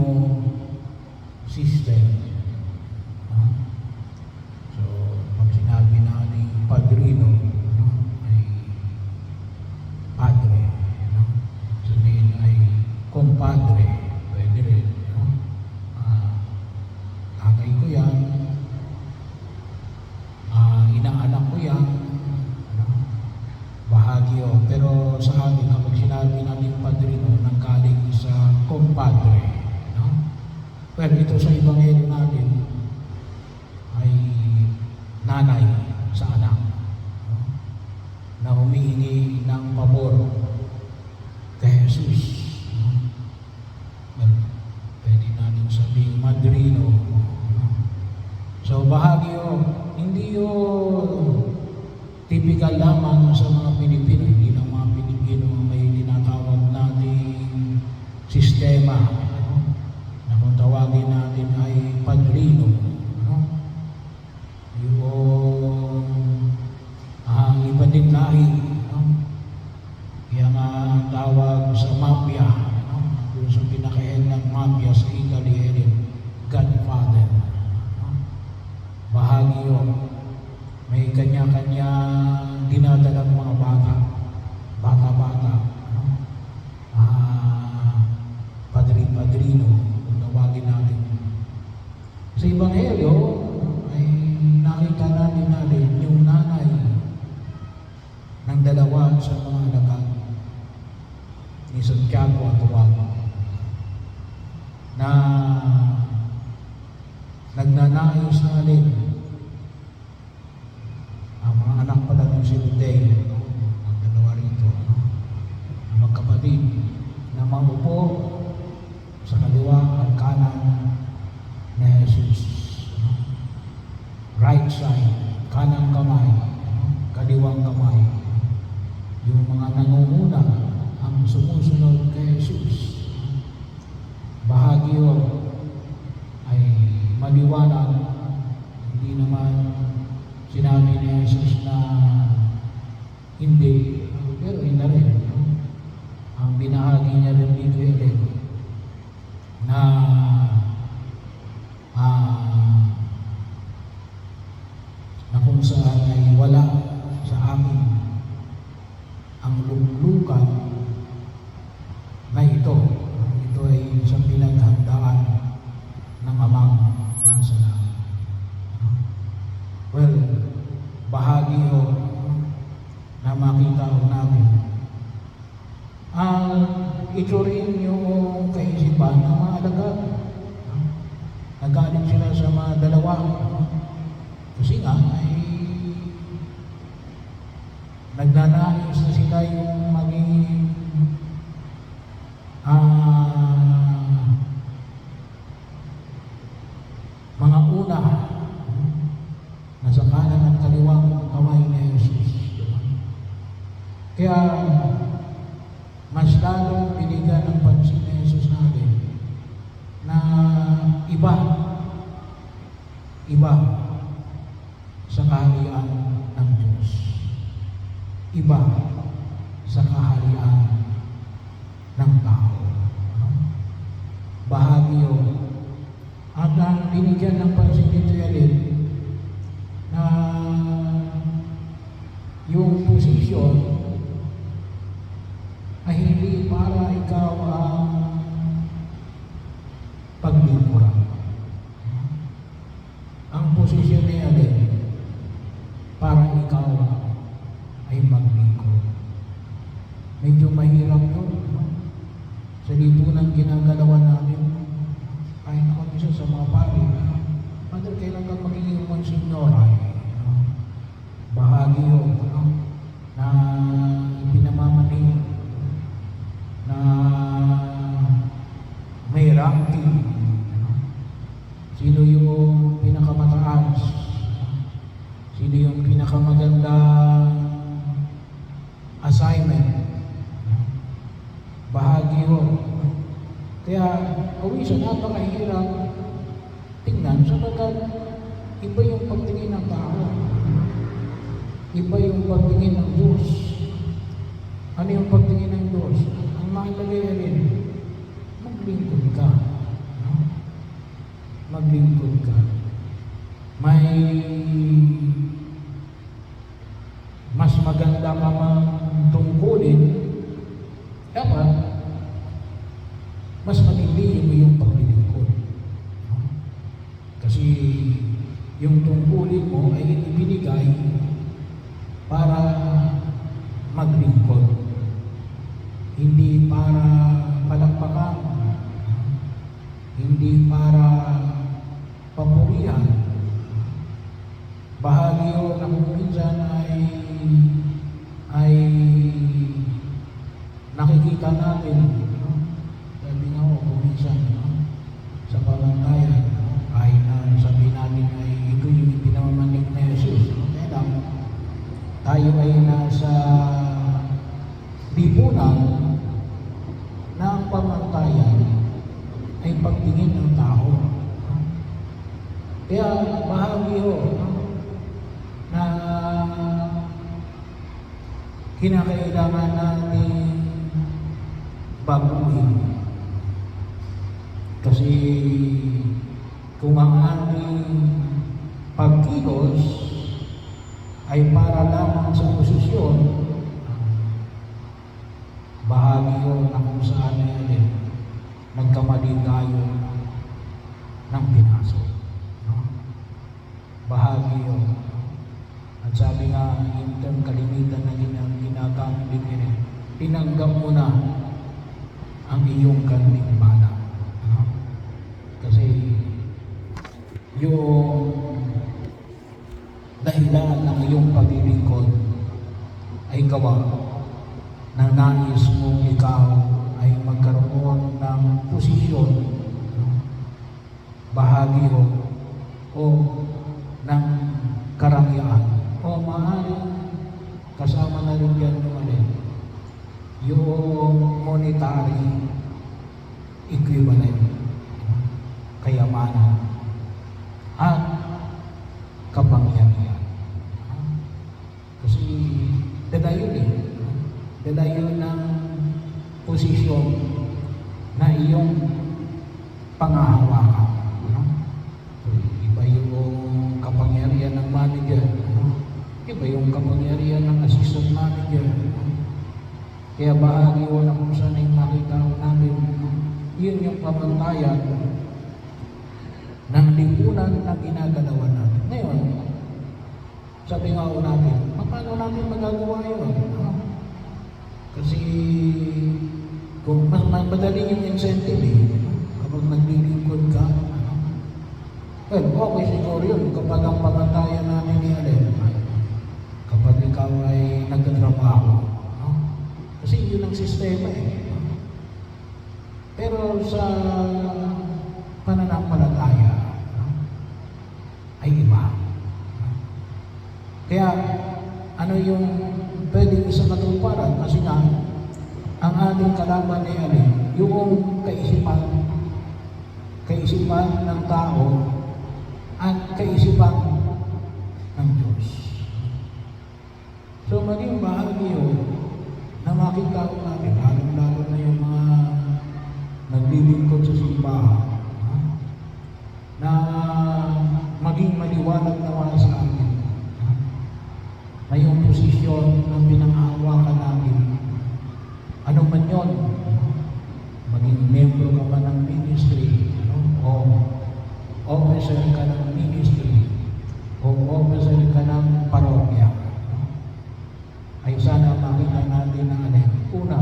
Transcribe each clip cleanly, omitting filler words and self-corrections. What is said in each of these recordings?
padrino system. So, pag sinabi natin padrino, ay padre. Sabihin ay compadre, pwede rin. Tatay ko yan, inaanak ko yan, bahagi o. Pero sa amin, kapag sinabi natin padrino, nanggaling sa compadre. Well, ito sa Ebanghelyo natin ay nanay sa anak na humihingi ng pabor kay Jesus. Well, pwede natin sabihin madrino. So bahagi o, hindi yung typical lamang sa mga Pilipino, hindi ng mga Pilipino may tinatawag nating sistema na kung tawagin natin ay padrino. Yung iba din lahi, kaya nga ang tawag sa mafia, yung sa pinakahead ng mafia sa Italy, Godfather. Bahagi yun, may kanya-kanya dinadalang mga bata-bata, padrino, kung tawagin natin. Sa Ebanghelyo, ay nakita natin yung nanay ng dalawa sa mga alagad ni Santiago at Juan na nagnanais na alin ang mga anak pala ng Zebedeo, ang dalawa rito, magkapatid na maupo sa kaliwa at kanan ni Jesus. Right side, kanang kamay, kaliwang kamay. Yung mga nangunguna ang sumusunod kay Jesus. Bahagi yun ay maliwanag, hindi naman sinabi ni Jesus na hindi, pero hindi rin. Ang binahagi niya rin dito yun na kung saan ay wala sa amin ang luklukan na ito. Ito ay isang pinaghandaan ng Amang nasa langit. Well, bahagi o na makita ko namin. Ito rin yung kaisipan ng mga alagad. Nagaling sila sa mga dalawa. Kasi nga ay nagnanais na sila yung maging mga una na sa kanan at kaliwang kamay ni Jesus. Kaya mas lalong binigyan ng pansin ni Jesus natin na iba sa kaharian ng Diyos. Iba sa kaharian ng tao. Bahagi yun. At ang binigyan ng pansin dito yan na yung posisyon ay hindi para ikaw ang paglingkuran. Ang posisyon niya para ikaw ay maglingkod. Medyo mahirap yun. Sa lipunan ginagalawan natin, kahit ako isa sa mga pari, Father, kailan ka magiging monsignor? Bahagi yun na pinamamaning na may ranking. Sino yung pinakamataas? Sino yung pinakamagandang assignment? Bahagi yun. Kaya, awisan, napakahirap tingnan sapagkat iba yung pagtingin ng tao. Iba yung pagtingin ng Diyos. Ano yung pagtingin ng Diyos? Ang mahalaga rin, maglingkod ka. maglingkod ka. May mas maganda ka mang tungkulin, dapat mas matindi mo yung paglilingkod. Kasi yung tungkulin mo ay ibinigay para maglingkod, hindi para palakpakan, hindi para papurihan. Bahagi yun na kung minsan ay nakikita natin, sabi nga ko kung minsan sa pamantayan, kahit na sabihin natin ay ito yung ipinamamanig na Jesus, kaya lang tayo ay nasa lipunan na ang pamantayan ay pagtingin ng tao. Kaya bahagi yun na kinakailangan natin baguhin. Kasi kung ang ating pagkilos ay para lamang sa posisyon, bahagi yun na kung saan ay nagkamali tayo ng pinasok. Bahagi yun. At sabi nga, yung term kalimitan na ginagamit din, tinanggap mo na ang iyong gantimpala. Kasi yung dahilan ng iyong paglilingkod ay gawa na nais mong ikaw ay magkaroon ng posisyon, bahagi o ng karangyaan, o maaaring kasama na rin yan yung monetary equivalent, kayamanan at kapangyarihan. Kasi dadayon ng posisyon na iyong pangahawakan. Iba yung kapangyarihan ng manager, iba yung kapangyarihan ng assistant manager. Kaya bahagi ko na kung saan yung makita ko namin, yun yung pamantayan ng lipunan na ginagalawan natin. Ngayon, sabi nga ko natin, paano natin magagawa yun? Kasi kung mas madali yung incentive kapag naglilingkod ka, well, okay siguro yun kapag ang pamantayan natin ni Alin, kapag ikaw ay nagtatrabaho, kasi yun ang sistema Pero sa pananampalataya ay iba. Kaya ano yung pwedeng isa katuparan? Kasi nga ang ating kalaban ni Ali, yung kaisipan ng tao at kaisipan ng Diyos. So maging bahagi yun na makita ko natin, lalo na yung mga naglilingkod sa simbahan, na maging maliwanag naman sa atin na yung posisyon ng pinanghahawakan natin, ano man yun, maging membro ka ba ng ministry, o officer ka ng ministry, o officer ka ng parokya, ay sana makita natin na una,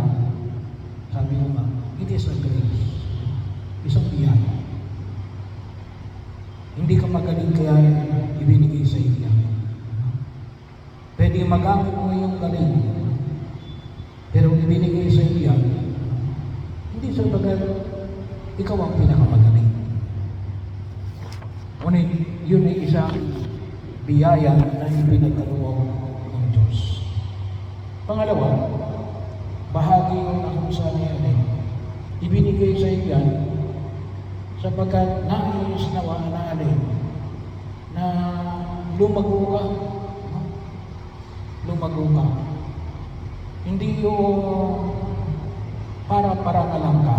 sabi ko nga, it is a grace, isang biyaya. Hindi ka magaling kaya ibinigay sa iyo. Pwede magamit mo yung galing, pero ibinigay sa iyo, hindi sa bagay, ikaw ang pinakamagaling. Ngunit yun ay isang biyaya na ibinagkaroon ng Diyos. Pangalawa, bahagi yung nakusa niya ibinigay sa iyo sapagkat nais nawa na na lumago ka. Hindi yung para na lang ka.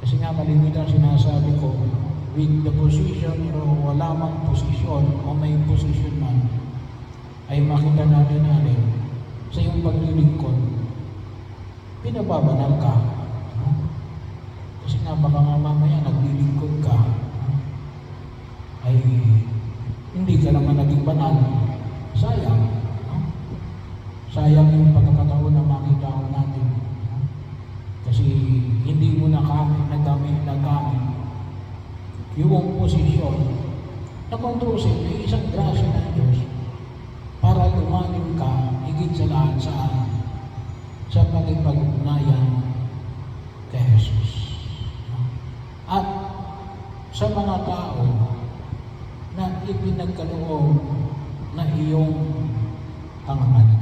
Kasi nga malimitan sinasabi ko, with the position o wala mang posisyon o may posisyon man, ay makita natin sa iyong paglilingkod, pinababanal ka. No? Kasi nga baka nga mamaya naglilingkod ka, ay hindi ka naman naging banal. Sayang. No? Sayang yung pagkakataon na makita ko natin. No? Kasi hindi mo nagamit yung posisyon na kontrosin ay isang grasya ng Diyos para lumalim ka higit sa lahat sa pagkipag-ugnayan kay Jesus. At sa mga tao na ipinagkaloob na iyong hangalan.